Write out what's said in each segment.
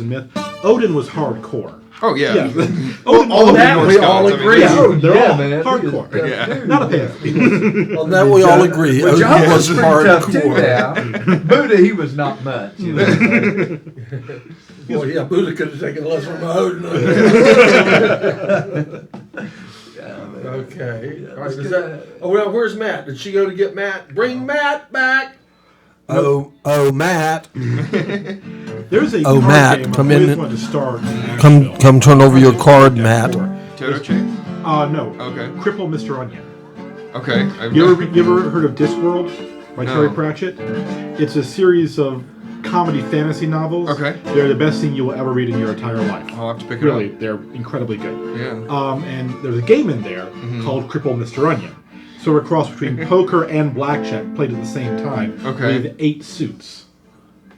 myth. Odin was hardcore. Oh yeah. Odin, On that we all gods, I mean, agree. they're all man. hardcore. Yeah. Not a pansy. On that we all agree. Well, Odin John was was pretty tough too hardcore. now. Buddha, he was not much. You know? Well, yeah, Buddha could have taken less from Odin. Okay. All right, well, where's Matt? Did she go to get Matt? Bring Matt back. Oh, Matt. There's a Oh, card Matt, game come I always in. wanted to start. Come turn over your card, Matt. Totoche. No. Okay. Cripple Mr. Onion. Okay. You ever heard of Discworld by No. Terry Pratchett? It's a series of comedy fantasy novels. Okay. They're the best thing you will ever read in your entire life. I'll have to pick it Really, up. they're incredibly good. Yeah. And there's a game in there called Cripple Mr. Onion. So we're a cross between poker and blackjack played at the same time. Okay. With 8 suits.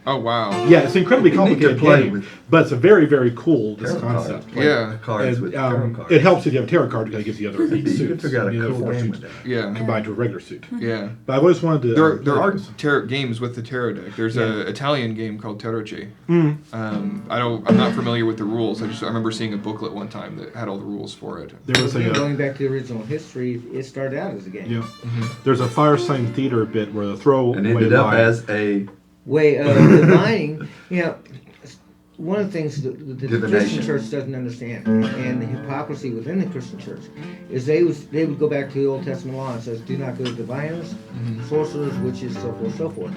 Oh wow. Yeah, it's an incredibly You need to complicated play game, with but it's a very, very cool Tarot concept. cards. Play Yeah. Cards with tarot And, cards. it helps if you have a tarot card because it gives you the other 8 You suits. can figure out a The other cool 4 game suits with that. Yeah. combined to a regular suit. Yeah. But I've always wanted to. There are this. tarot games with the tarot deck. There's a Italian game called Totoche. Mm. I'm not familiar with the rules. I remember seeing a booklet one time that had all the rules for it. There was Going back to the original history, it started out as a game. yeah. There's a Firesign Theater bit where the throwaway And ended up line- as a Way of divining, one of the things that the Christian Divination. church doesn't understand, and the hypocrisy within the Christian church, is they would go back to the Old Testament law and says, do not go to diviners, sorcerers, witches, so forth, so forth.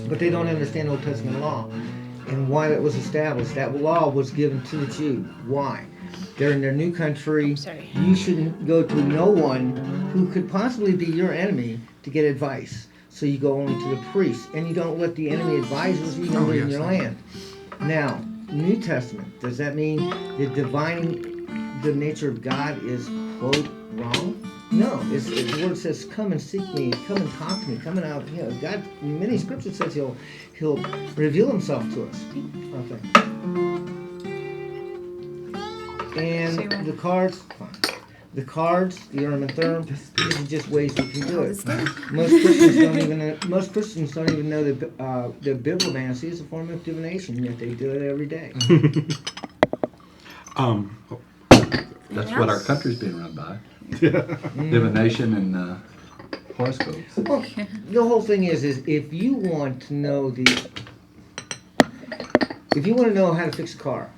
But they don't understand Old Testament law and why that was established. That law was given to the Jew. Why? They're in their new country. You shouldn't go to no one who could possibly be your enemy to get advice. So you go only to the priest, and you don't let the enemy advisors even live in your land. Now, New Testament, does that mean that divining the nature of God is, quote, wrong? No, the word says, come and seek me, come and talk to me, come and out. God, in many scriptures says he'll reveal himself to us. Okay. And the cards, fine. The cards, the Urim and Thummim, these are just ways we can do it. Most Christians don't even know that bibliomancy is a form of divination, yet they do it every day. That's what our country's being run by. Divination and horoscopes. Well, the whole thing is if you want to know how to fix a car,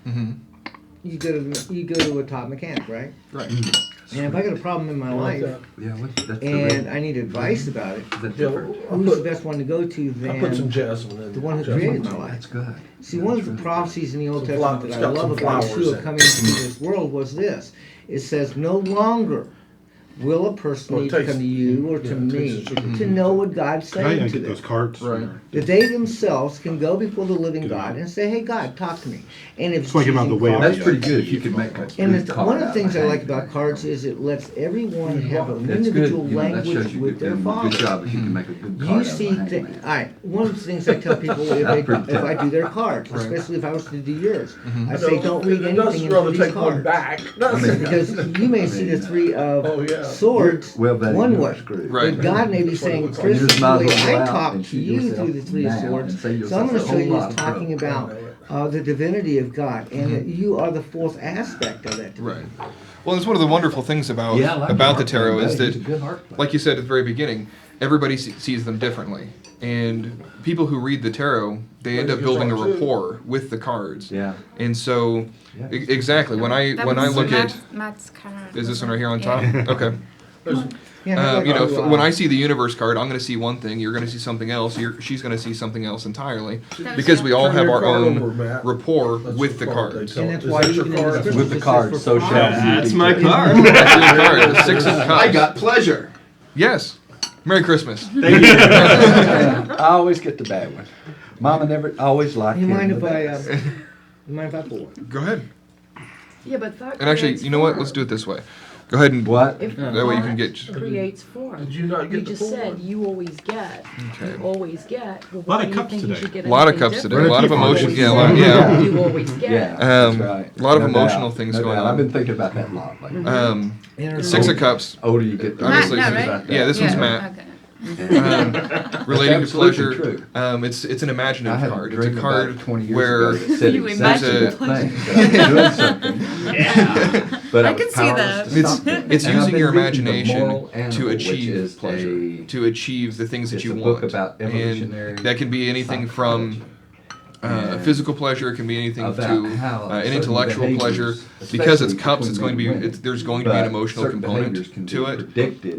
you go to a top mechanic, right? Right. And if I got a problem in my life Yeah, that's and I need advice about it, That's different. who's the best one to go to I put some than jasmine in. the one who Jasmine. created my life? That's good. See, one of the prophecies in the Old Some Testament flowers. that It's I got love some about flowers Yeshua in it. coming into this world was this. It says, no longer will a person Well, need to taste- come to you or to yeah, me taste the sugar. to know what God's I saying gotta to get them. those cards. Right. That they themselves can go before the living Good God enough. and say, hey, God, talk to me. And if it's Just wanna get 'em out of the using way of cards- That's pretty good if you could make a and good card one of the out things I a like hang. about cards is it lets everyone have an That's good. individual You know, that shows language you with good, their good father. job if you can make a good card You out of see, a hangman. all right. One of the things I tell people if I do their cards, especially if I was to do yours, I say don't read anything into rather these take one cards back. because you may see the three of Oh, yeah. swords Well, then one you way. are screwed. Right. But God may be saying, You Chris, just the might way as well go I out talk and to shoot you yourself through the three of now swords. and save So I'm going yourself to a show you whole is lot of talking trouble. about the divinity of God, and that you are the fourth aspect of that. Right. Well, it's one of the wonderful things about Yeah, I like about the art tarot player. is He's a that, good art player. like you said at the very beginning, everybody sees them differently, and people who read the tarot, they end up building a rapport with the cards. Yeah. And so, Yeah. exactly when I look at Matt's card. is this one right here on top? Yeah. Okay. Yeah, When I see the universe card, I'm going to see one thing. You're going to see something else. She's going to see something else entirely, because we all Turn have your our card own over, Matt. rapport That's with the the card they cards. tell And us. that's Is why that even your in the card? scriptures With the it says card, for so shall prophets. you That's be. my card. That's your card, the Six of Cups. I got pleasure. Yes. Merry Christmas. I always get the bad one. Mama never always liked You him mind the if I? best. You mind if I pull one? Go ahead. Yeah, but that And actually, creates you know what? form. Let's do it this way. Go ahead and What? If that way you can get. creates form. Did you not You get the just full said one? you always get. Okay. You always get. Well, Lot why of do you cups think you today. should get A lot of anything cups today. A different? lot of Always emotion. get. Yeah, Yeah. yeah. You always get. Yeah, Um, that's right. a lot of No emotional doubt, things no going doubt. on. I've been thinking about that a lot lately. Six of Cups. Older you get, the Obviously, Matt, things right? like that. Yeah, this one's Yeah. Matt. Okay. relating to Absolutely pleasure. true. It's an I imaginative had card. a It's a dream card about 20 years where ago that said You exactly imagine that thing. That I was doing something. Yeah. But I I was can see powerless that. to stop it's it. it's And I've using been your reading The imagination Moral Animal, to which achieve is pleasure, a- to achieve the things that it's you a want. book about evolutionary And that can be anything from And physical pleasure. It can be anything about to how an certain intellectual pleasure. behaviors, Because it's especially cups, it's going to be between men and there's going to be an but emotional certain behaviors component can to be it. predicted.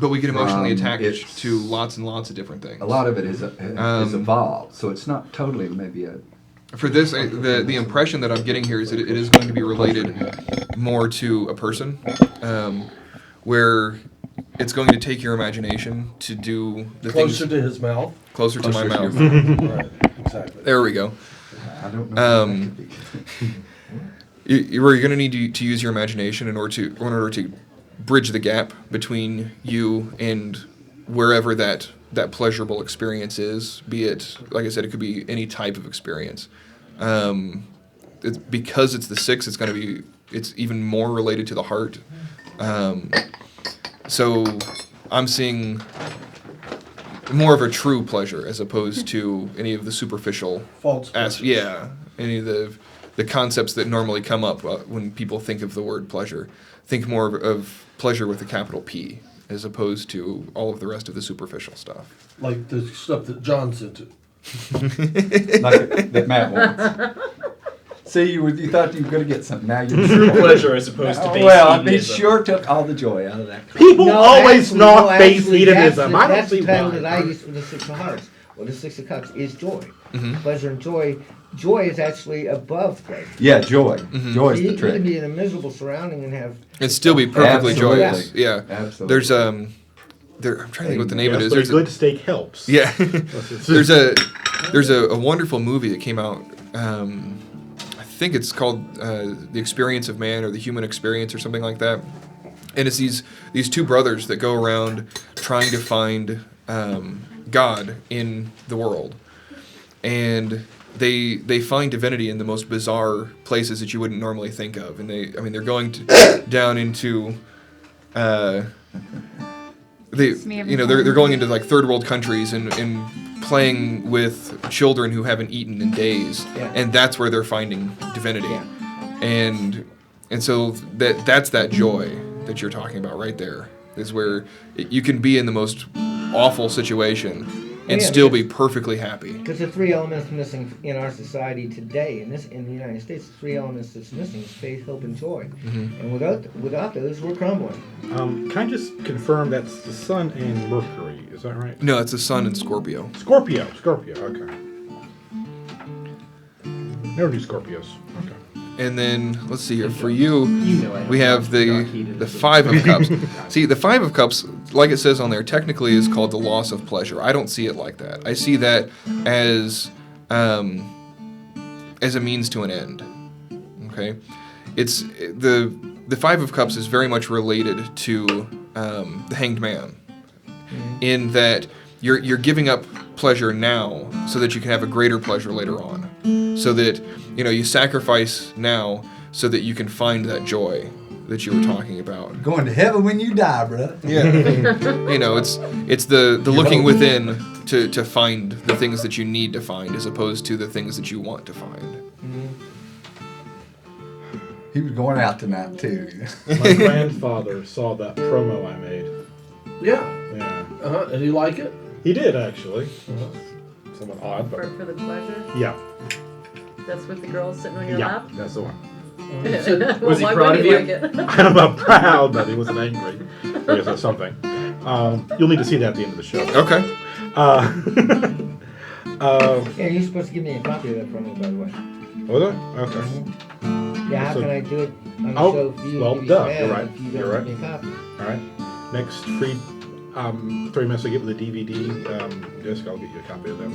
But we get emotionally from attached its- to lots and lots of different things. A lot of it is evolved, so it's not totally maybe a. For this, the impression that I'm getting here is that it is going to be related more to a person, where it's going to take your imagination to do the Closer things to his mouth. closer to my Closer to your mouth. Right, exactly. There we go. I don't know. What that could be. You're going to need to use your imagination in order to bridge the gap between you and wherever that pleasurable experience is. Be it, like I said, it could be any type of experience. Because it's the 6, it's even more related to the heart. So I'm seeing more of a true pleasure as opposed to any of the superficial False pleasures. any of the concepts that normally come up when people think of the word pleasure. Think more of pleasure with a capital P as opposed to all of the rest of the superficial stuff. Like the stuff that John's into. Like that Matt wants. See, you thought you were going to get something. Now you're True pleasure as opposed to base well, it hedonism. sure took all the joy out of that. People always actually- knock no, base actually, hedonism. I don't that's see the title why. that I use for the 6 of Hearts. Well, the 6 of Cups is joy. Mhm. Pleasure and joy. Joy is actually above pleasure. Yeah, joy. Mhm. Joy is You the can trick. be in a miserable surrounding and have. And still be perfectly Absolutely. joyous. Yeah. Absolutely. There's I'm trying to think what the name Yes, it is. but a There's good steak helps. yeah. there's a wonderful movie that came out. I think it's called The Experience of Man or The Human Experience or something like that. And it's these 2 brothers that go around trying to find God in the world, and they find divinity in the most bizarre places that you wouldn't normally think of. And they're going down into they're going into like third world countries and playing with children who haven't eaten in days, Yeah. and that's where they're finding divinity. Yeah. And so that's that joy that you're talking about right there, is where you can be in the most awful situation and Yeah, still because- be perfectly happy. Because the 3 elements missing in our society today, in the United States, the 3 elements that's missing is faith, hope, and joy. Mhm. And without those, we're crumbling. Can I just confirm that's the Sun and Mercury? Is that right? No, it's the sun in Scorpio. Scorpio. Okay. Never knew Scorpios. Okay. And then let's see here for you. You know I We have the dark hedonism. 5 of Cups. See, the 5 of Cups, like it says on there, technically is called the loss of pleasure. I don't see it like that. I see that as a means to an end. Okay, it's the 5 of Cups is very much related to the Hanged Man, in that you're giving up pleasure now so that you can have a greater pleasure later on. So that you sacrifice now so that you can find that joy that you were talking about. Going to heaven when you die, brother. Yeah. It's the looking within to find the things that you need to find as opposed to the things that you want to find. He was going out tonight too. My grandfather saw that promo I made. Yeah. Yeah. Did you like it? He did, actually. Somewhat odd, but For the pleasure. yeah. That's with the girls sitting on your Yeah, lap. that's the one. Well, Was he why proud would of he you? like it? I don't know, proud, but he wasn't angry. I guess that's something. You'll need to see that at the end of the show. Okay. Yeah, you're supposed to give me a copy of that promo, by the way. Was it? Okay. Yeah, how So- can I do it on the Oh, show if you well, give me duh, some you're ad right, if you you're don't right. give me a copy? All right. Next free 30 minutes I get with the DVD disc, I'll get you a copy of them.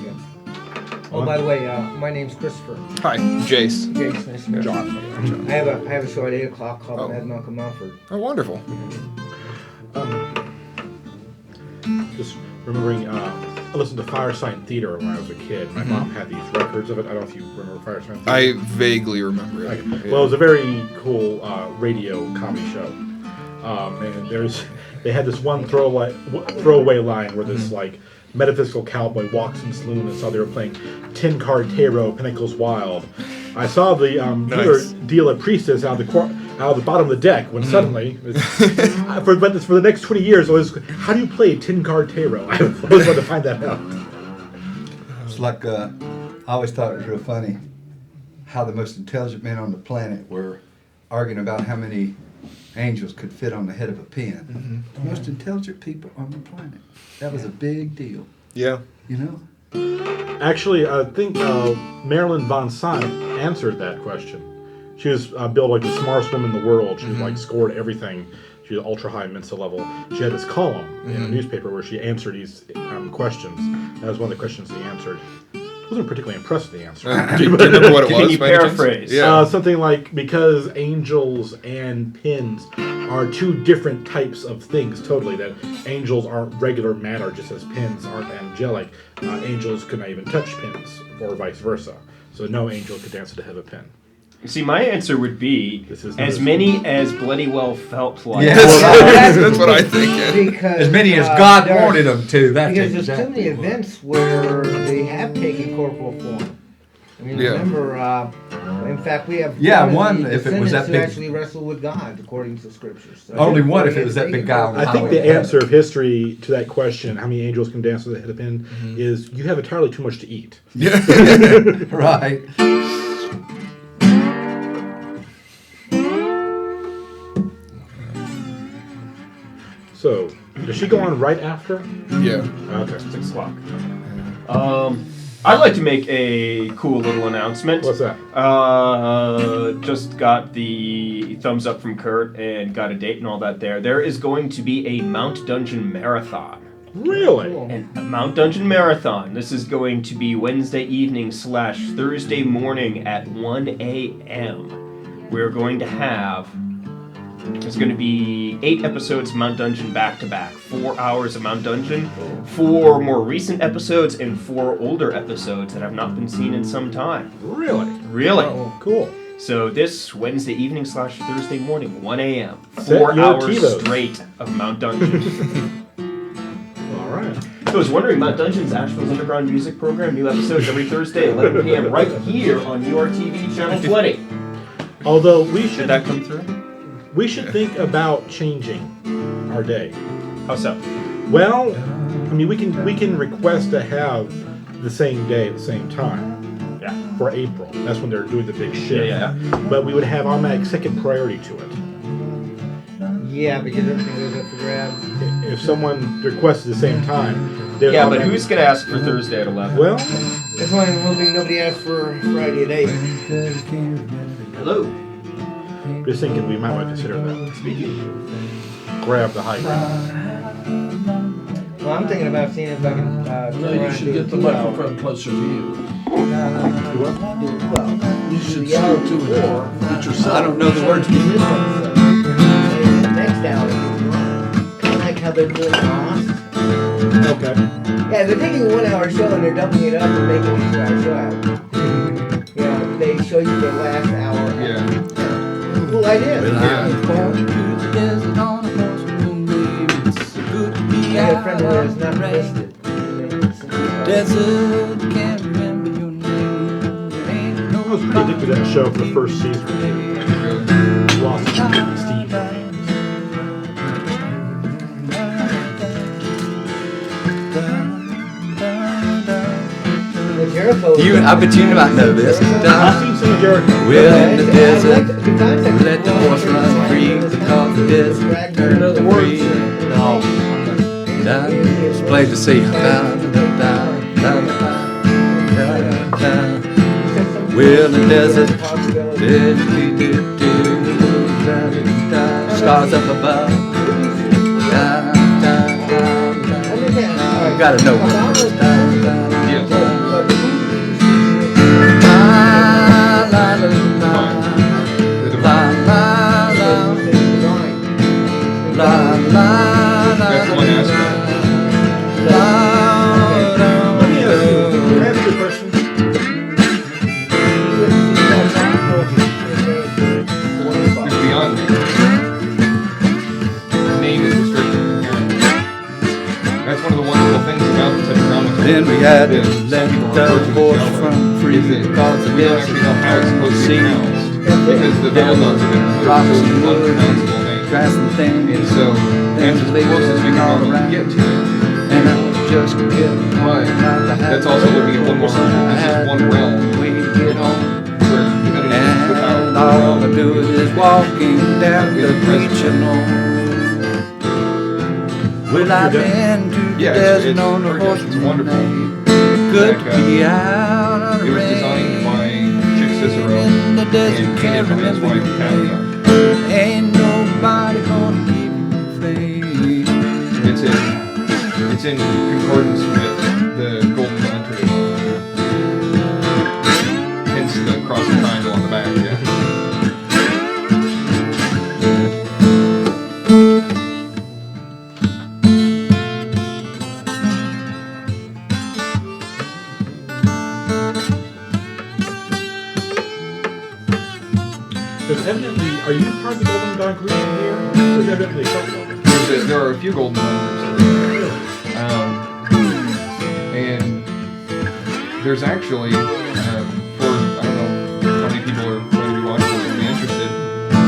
Oh, by the way, my name's Christopher. Hi, Jace. Jason, nice to meet you. John. I have a show at 8 o'clock called Oh. Mad Malcolm Mumford. Oh, wonderful. Just remembering, I listened to Firesign Theater when I was a kid. My mom had these records of it. I don't know if you remember Firesign Theater. I vaguely remember it. Well, it was a very cool radio comedy show. And they had this one throwaway line where this like metaphysical cowboy walks in the saloon and saw they were playing 10-card tarot, Pinnacles Wild. I saw the dealer deal a priestess out of the bottom of the deck when suddenly, for the next 20 years, it was, how do you play 10-card tarot? I always wanted to find that out. It's like, I always thought it was real funny how the most intelligent men on the planet were arguing about how many angels could fit on the head of a pin. The most intelligent people on the planet. That was a big deal. Yeah. You know? Actually, I think Marilyn von Syne answered that question. She was billed like the smartest woman in the world. She like scored everything. She was ultra high Mensa level. She had this column in a newspaper where she answered these questions. That was one of the questions he answered. I wasn't particularly impressed with the answer. Do you remember what it was? Can you by any chance? paraphrase? Yeah. Something like, because angels and pins are two different types of things totally, that angels aren't regular matter just as pins aren't angelic. Angels could not even touch pins, or vice versa. So no angel could dance to the head of a pin. See, my answer would be This is as not- many as bloody well felt like. Yeah. That's what I think. Yeah. Because, As many as God there are- wanted them to. That's Because there's too exactly many what. events where they have taken corporal form. I mean, Yeah. remember, in fact, we have Yeah, of one, the if it was that descendants who big- actually wrestled with God, according to scriptures. So Only one if it was that big guy on the I think highway. the answer of history to that question, how many angels can dance to the head of a pin, is you have entirely too much to eat. Yeah. Right. So, does she go on right after? Yeah. Okay. 6 o'clock. I'd like to make a cool little announcement. What's that? Just got the thumbs up from Kurt and got a date and all that there. There is going to be a Mount Dungeon Marathon. Really? And a Mount Dungeon Marathon. This is going to be Wednesday evening / Thursday morning at 1 a.m. We're going to have... There's going to be 8 episodes of Mount Dungeon back to back. 4 hours of Mount Dungeon. 4 more recent episodes and 4 older episodes that have not been seen in some time. Really? Really? Oh, cool. So this Wednesday evening / Thursday morning, 1 a.m. Set 4 your hours TiVos. straight of Mount Dungeon. All right. I was wondering, Mount Dungeon's Asheville's Underground Music Program, new episodes every Thursday, 11 p.m. right here on URTV Channel 20. Although we Did should that come through? think about changing our day. How so? Well, I mean, we can request to have the same day at the same time Yeah. for April. That's when they're doing the big shift. Yeah. But we would have automatic second priority to it. Yeah, because everything goes up for grabs. If someone requests at the same time, they'll Yeah, but automatically- who's going to ask for Thursday at 11? Well, That's why I'm hoping nobody asks for Friday at 8. Hello. just thinking we might want to consider that. Grab the high ground. Well, I'm thinking about seeing if I can. No, you should get the microphone closer to you. Well, You should the hour speak to before. it. Get yourself. I don't know the words. This episode. And the next hour, kind of like how they're doing Lost. Okay. Yeah, they're taking a 1 hour show and they're doubling it up and making a 2 hour show out. You know, they show you the last hour. Yeah. Cool idea. I had a friend who has not listed. Desert, can't remember your name. There ain't no I was pretty addicted to that show for the first season. Lost Steve. The Jericho. I bet you might know this. I've seen some of Jericho. We're in the I desert. like the concept. Let the horse run free because the desert turned to free. No. Just play to see. We're in the desert. Stars up above. Gotta know what. That's one aspect. Let me ask you a question. It's beyond me. had to that let some people the refer to horse as from Velvet, free is that because the we don't actually know how it's supposed to be sea. pronounced because the vowel notes have been Rocks put and to wood, unpronounceable names. grass and things. And so that's as close as we can normally get to it. And I just get But that's also looking at one more. This is one realm. We get home. Where depending on the power of And the all I realm, do is walking down the beach alone. Well, I've been to the Yeah, desert it's on the pretty- horse it's wonderful. Good Like, to be out on it the was designed by Chick Cicero in the desert, and can't painted by his remember wife your Tabitha. name. Ain't nobody gonna keep you free. It's in concordance with the Golden Dawn tradition. Hence the cross and triangle on the back. Yeah. There's evidently, are you part of the Golden Dawn group here? There's evidently a couple of them. There are a few Golden Dawn groups. And there's actually, for, I don't know how many people are going to be watching this and be interested,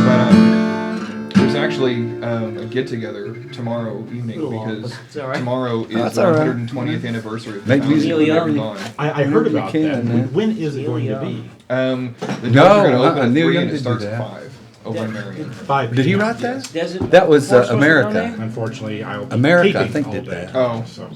but there's actually a get-together tomorrow evening because tomorrow is That's the all right. 120th anniversary of the Make founding music of when Every you're Dawn. I heard You about can, that. man. When is it going to be? The No, doors are going to open at Neil 3 Young and it did starts do at that. 5 over in Marion. 5 Did he p.m. write that? Desert That was Force America. Unfortunately, I'll be America, I taping think, all did day. that. Oh. So,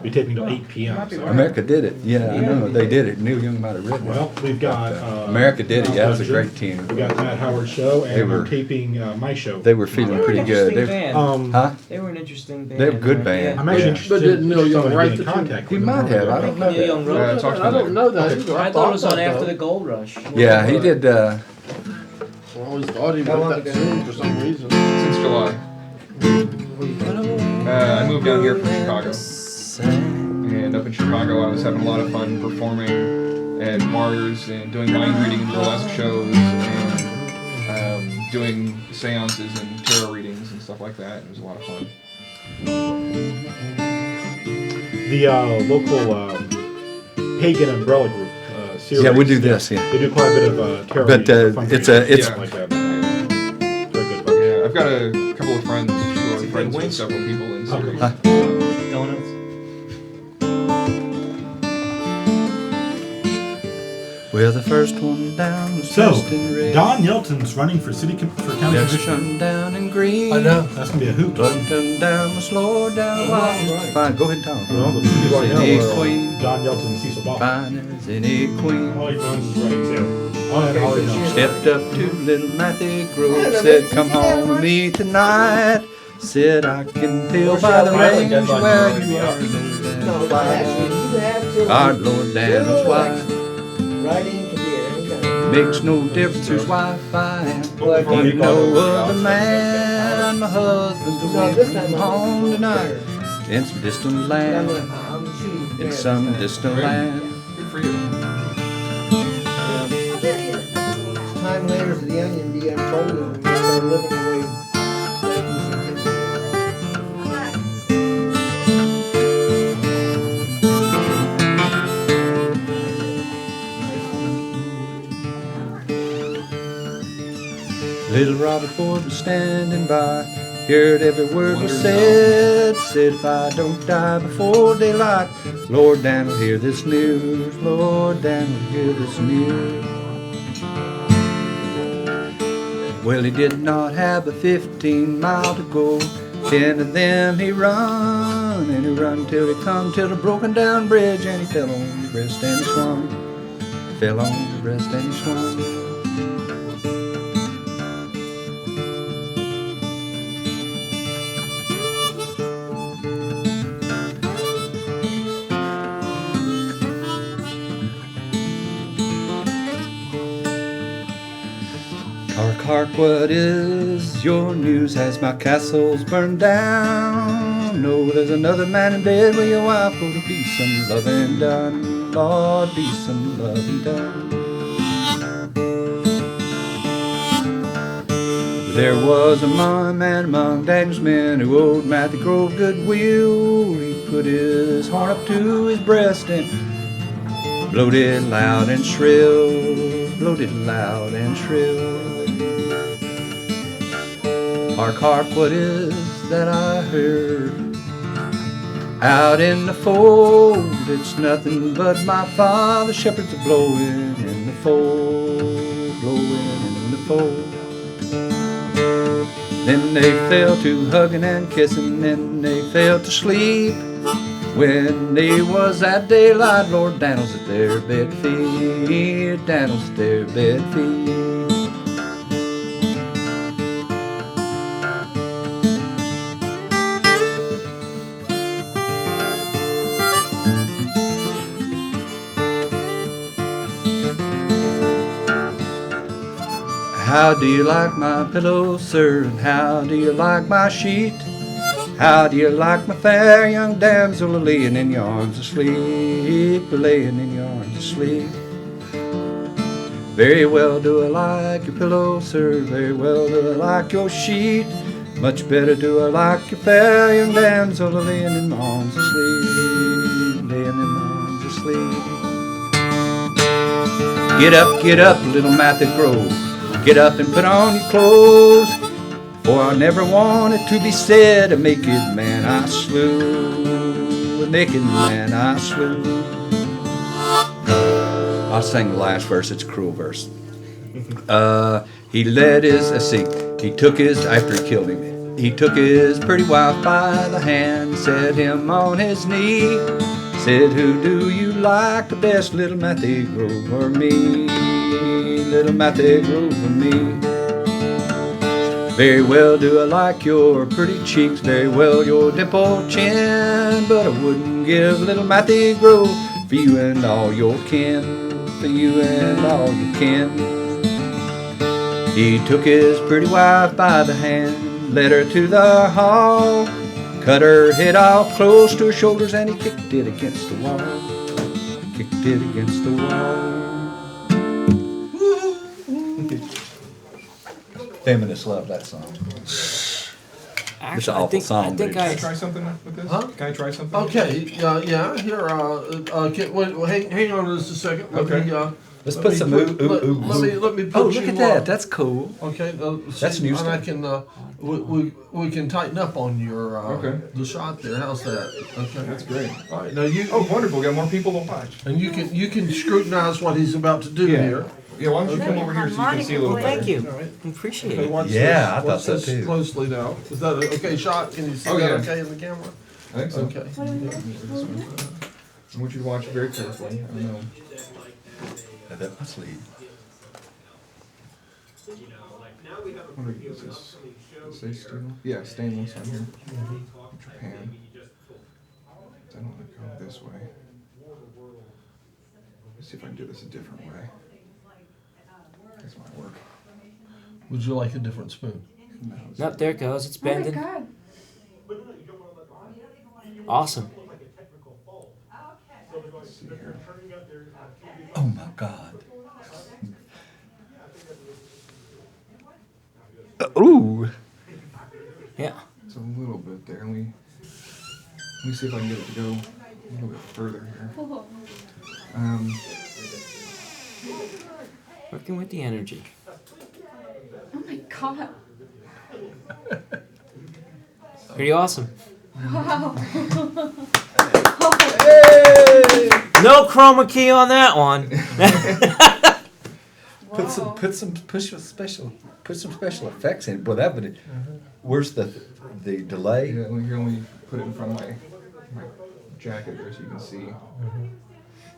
be taping till 8 p.m. So. America did it. Yeah, I know they did it. Neil Young might have written it. Well, we've got America did it. Yeah, it was a great team. We got Matt Howard's show, and They were- we're taping my show. They were feeling pretty good. Huh? They were an interesting band. They're a good band. I'm actually Yeah. interested But didn't Neil in Young someone write getting in the contact He with them. might have. I don't know. Neil Young wrote it. talk I don't know that either. I thought it was on about after that. the Gold Rush. Yeah, he did. I always thought he How long wrote that ago? tune for some reason. Since July. I moved down here from Chicago. And up in Chicago, I was having a lot of fun performing at bars and doing mind reading and burlesque shows and doing seances and tarot readings and stuff like that. It was a lot of fun. The local pagan umbrella group, series. Yeah, we do this. Yeah. They do quite a bit of tarot But, readings for it's a- fundraisers, it's- stuff like that. Very good bunch. Yeah, I've got a couple of friends who are friends with several people in series. Huh? Donuts. Well, the first one down was So, dressed in red. Don Yelton's running for for county Next commissioner. one down in green. I know. That's gonna be a hoot. London down was slow down. Fine, go ahead and talk. Well, the people I Any know are queen. Don Yelton and Cecil Ball. Fine as any queen. All he knows is right too. All he knows. Stepped up to little Matthew Grove, said, "Come home with me tonight." Said, "I can tell by the range where you are." No, actually, you have to. Our Lord Daniel's wife. Right in can be at any time. Makes no difference whose wife I am. But You know of the man, my husband's No, away this from time home tonight. In some distant I'm land, shooting. in some distant land. Good for you. Time layers of the onion be unfolded and we start living the way. Little Robert Ford was standing by, heard every word was said. Said, "If I don't die before daylight, Lord Dan will hear this news. Lord Dan will hear this news." Well, he did not have but 15 miles to go. 10 of them he run, and he run till he come till a broken down bridge, and he fell on his breast and he swung. Fell on his breast and he swung. Hark, what is your news? Has my castles burned down? No, there's another man in bed with your wife. Go to be some loving done, Lord, be some loving done. There was a man among Daniel's men who owed Matthew Grove goodwill. He put his horn up to his breast and blowed it loud and shrill, blowed it loud and shrill. Hark, hark, what is that I heard? Out in the fold, it's nothing but my father. Shepherds are blowing in the fold, blowing in the fold. Then they fell to hugging and kissing, then they fell to sleep. When they was at daylight, Lord Daniel's at their bed feet, Daniel's at their bed feet. How do you like my pillow, sir? And how do you like my sheet? How do you like my fair young damsel laying in your arms asleep, laying in your arms asleep? Very well do I like your pillow, sir. Very well do I like your sheet. Much better do I like your fair young damsel laying in my arms asleep, laying in my arms asleep. Get up, little Matthew Grove. Get up and put on your clothes, for I never wanted to be said, a naked man I slew, a naked man I slew. I'll sing the last verse, it's a cruel verse. He led his, he took his, after he killed him, he took his pretty wife by the hand, set him on his knee, said, who do you like the best, little Matthew Grove or me? Little Matthew Grove or me? Very well do I like your pretty cheeks, very well your dimpled chin, but I wouldn't give little Matthew Grove for you and all your kin, for you and all your kin. He took his pretty wife by the hand, led her to the hall, cut her head off close to her shoulders, and he kicked it against the wall, kicked it against the wall. Feminists love that song. Actually, awful song, I think dude. Can I try something with this? Huh? Can I try something? Okay, yeah, here, hang on just a second. Okay. Let's put some let me put Oh, you look at on. that. That's cool. Okay, That's new and stuff. I can, we can tighten up on your, Okay. the shot there. How's that? Okay. That's great. All right, now you, Oh, wonderful. Got more people to watch. and you can scrutinize what he's about to do Yeah. here. Yeah, why don't you come over here so you can see a little better? Thank you. All right. Appreciate Okay, it. watch Yeah, this. I thought Watch so this too. closely now. Is that a okay shot? Can you see Oh, that yeah. okay in the camera? I think so. Okay. I want you to watch very carefully. I don't know. That must lead. What is this? Say steel? Yeah, stainless on here. Japan. I don't want to go this way. Let's see if I can do this a different way. This might work. Would you like a different spoon? Nope, there it goes. It's Oh my bending. god. Awesome. Let's see here. Oh my God. Ooh. Yeah. It's a little bit there. Let me see if I can get it to go a little bit further here. Working with the energy. Oh my god. Pretty awesome. Wow. No chroma key on that one. Put some special effects in it. Well, that would. Where's the delay? Yeah, here, let me put it in front of my jacket there so you can see.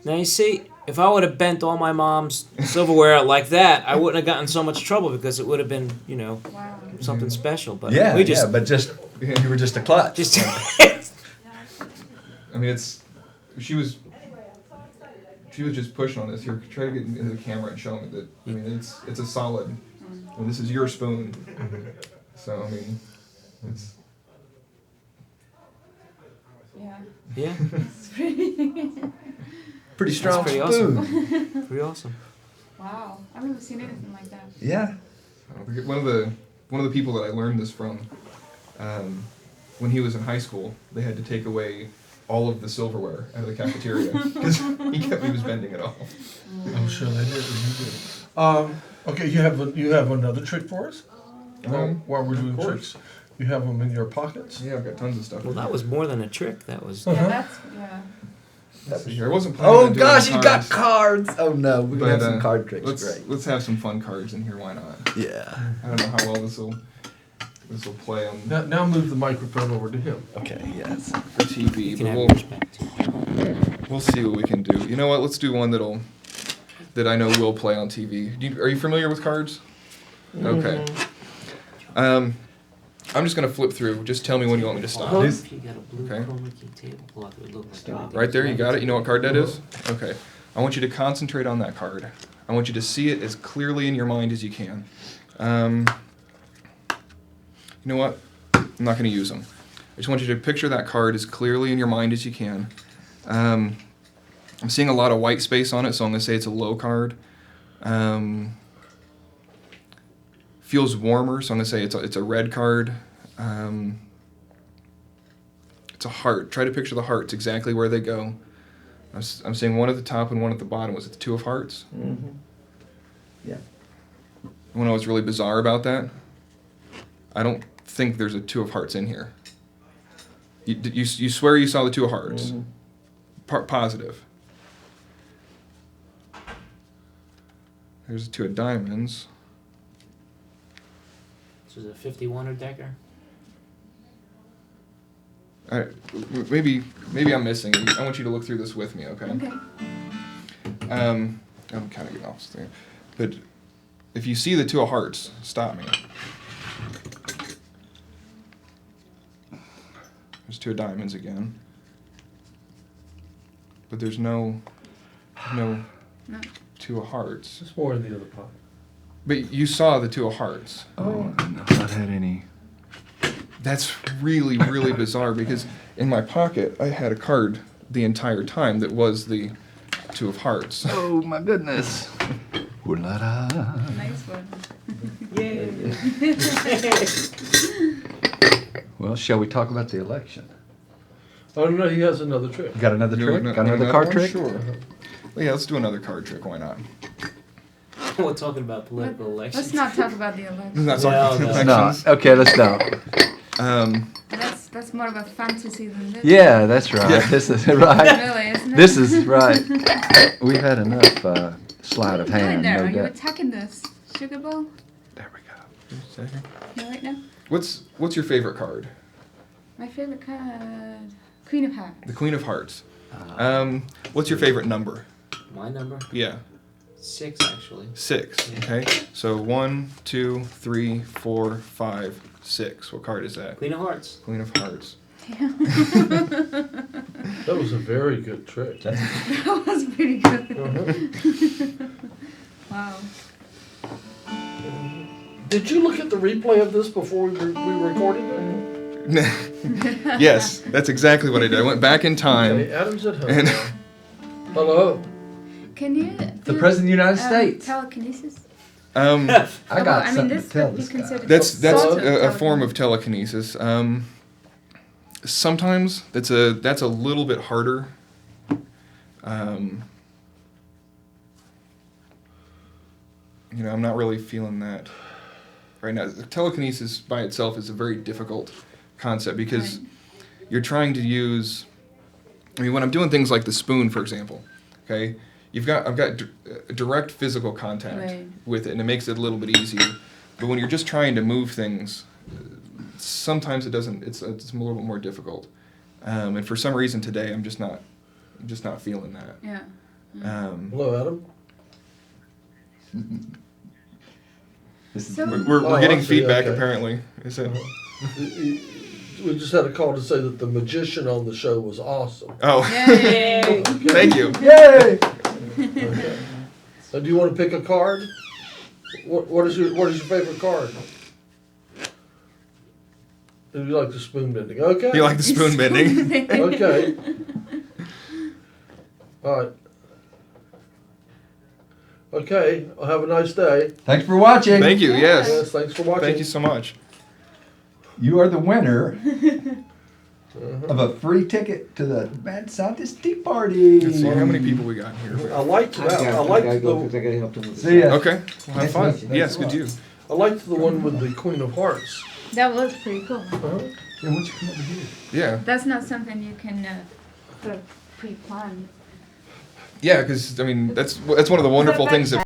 Now you see, if I would have bent all my mom's silverware like that, I wouldn't have gotten so much trouble because it would have been, Wow. something special. But Yeah, we just but you were just a clutch. just I mean, she was just pushing on this here. Try to get into the camera and show me that. I mean, it's a solid. And this is your spoon. So I mean, it's. Yeah. yeah, It's pretty. Pretty strong pretty spoon. awesome. Pretty awesome. Wow. I've never seen anything like that. Yeah. One of the people that I learned this from, when he was in high school, they had to take away all of the silverware out of the cafeteria because he was bending it off. I'm sure they did. Okay, you have another trick for us? While we're doing tricks, you have them in your pockets. Yeah, I've got tons of stuff. Well, that was more than a trick. That was. Yeah, that's yeah. Let's see here. I wasn't planning Oh on doing gosh, the you got cards. cards! Oh no, we're gonna have some But, card tricks. Let's Great. have some fun cards in here. Why not? Yeah. I don't know how well this will play on Now move the microphone over to him. Okay. Yes. for TV. You can But have we'll, yours back too. we'll see what we can do. You know what? Let's do one that I know will play on TV. Are you familiar with cards? Okay. I'm just gonna flip through. Just tell me when you want me to stop. If you got a blue Okay. chroma key tablecloth, it would look like everything Right there, was you got it. You know what card that is? Uh-huh. Okay. I want you to concentrate on that card. I want you to see it as clearly in your mind as you can. You know what? I'm not going to use them. I just want you to picture that card as clearly in your mind as you can. I'm seeing a lot of white space on it, so I'm going to say it's a low card. Feels warmer, so I'm going to say it's a red card. It's a heart. Try to picture the hearts exactly where they go. I'm saying one at the top and one at the bottom. Was it the two of hearts? Mm-hmm. Yeah. You want to know what's really bizarre about that? I don't think there's a two of hearts in here. You swear you saw the two of hearts? Mm-hmm. Positive. There's the two of diamonds. This was a 51 or Decker. All right, maybe I'm missing it. I want you to look through this with me, okay? Okay. I'm kind of getting off there, but if you see the two of hearts, stop me. There's two of diamonds again, but there's no No. two of hearts. It's more in the other pocket. But you saw the two of hearts. Oh, I don't know if I had any. That's really, really bizarre because in my pocket I had a card the entire time that was the two of hearts. Oh my goodness. Ooh-la-la. Nice one. Well, shall we talk about the election? Oh no, he has another trick. You got another You trick? want Got another card trick? Sure. Well, yeah, let's do another card trick. Why not? We're talking about political elections. Let's not talk about the election. That's No, all. no. Let's not. Okay, let's not. That's more of a fantasy than this. Yeah, that's right. Yeah. This is right. Really, isn't it? This is right. We've had enough sleight of What are you doing hand, there? no Are you doubt. attacking this sugar bowl? There we go. Just a second. You right now? What's your favorite card? My favorite card, Queen of Hearts. The Queen of Hearts. What's your favorite number? My number? Yeah, 6, actually. 6. Okay. So 1, 2, 3, 4, 5, 6. What card is that? Queen of Hearts. Queen of Hearts. That was a very good trick. That was pretty good. Wow. Did you look at the replay of this before we recorded it? Yes, that's exactly what I did. I went back in time Okay, Adam's at home. and Hello. Can you The do, President of the United States. telekinesis? um, I got I mean, something this to tell would be this guy. considered that's sort of a form of telekinesis. telekinesis. Sometimes that's a little bit harder. I'm not really feeling that right now. Telekinesis by itself is a very difficult concept because Right. you're trying to use. I mean, when I'm doing things like the spoon, for example, okay, I've got direct physical contact Right. with it, and it makes it a little bit easier. But when you're just trying to move things, sometimes it doesn't. It's a little bit more difficult. And for some reason today, I'm just not feeling that. Yeah. Hello, Adam. This is So- We're Oh, getting I see, feedback okay. apparently. Is it? We just had a call to say that the magician on the show was awesome. Oh, Yay! thank you. Yay! Okay. So do you want to pick a card? What is your favorite card? Do you like the spoon bending? Okay. You like the spoon bending? Okay. All right. Okay. I'll have a nice day. Thanks for watching. Thank you. Yes. Yes. Thanks for watching. Thank you so much. You are the winner of a free ticket to the Mad Scientist Tea Party. Let's see how many people we got here. I liked that. I I liked gotta go because the I gotta help them with See ya. Okay, well, have fun. Nice to meet you. Yes, good to you. I liked the one with the Queen of Hearts. That was pretty cool. Yeah, why don't you come over here? Yeah, That's not something you can pre-plan. yeah, because I mean that's one of the wonderful things that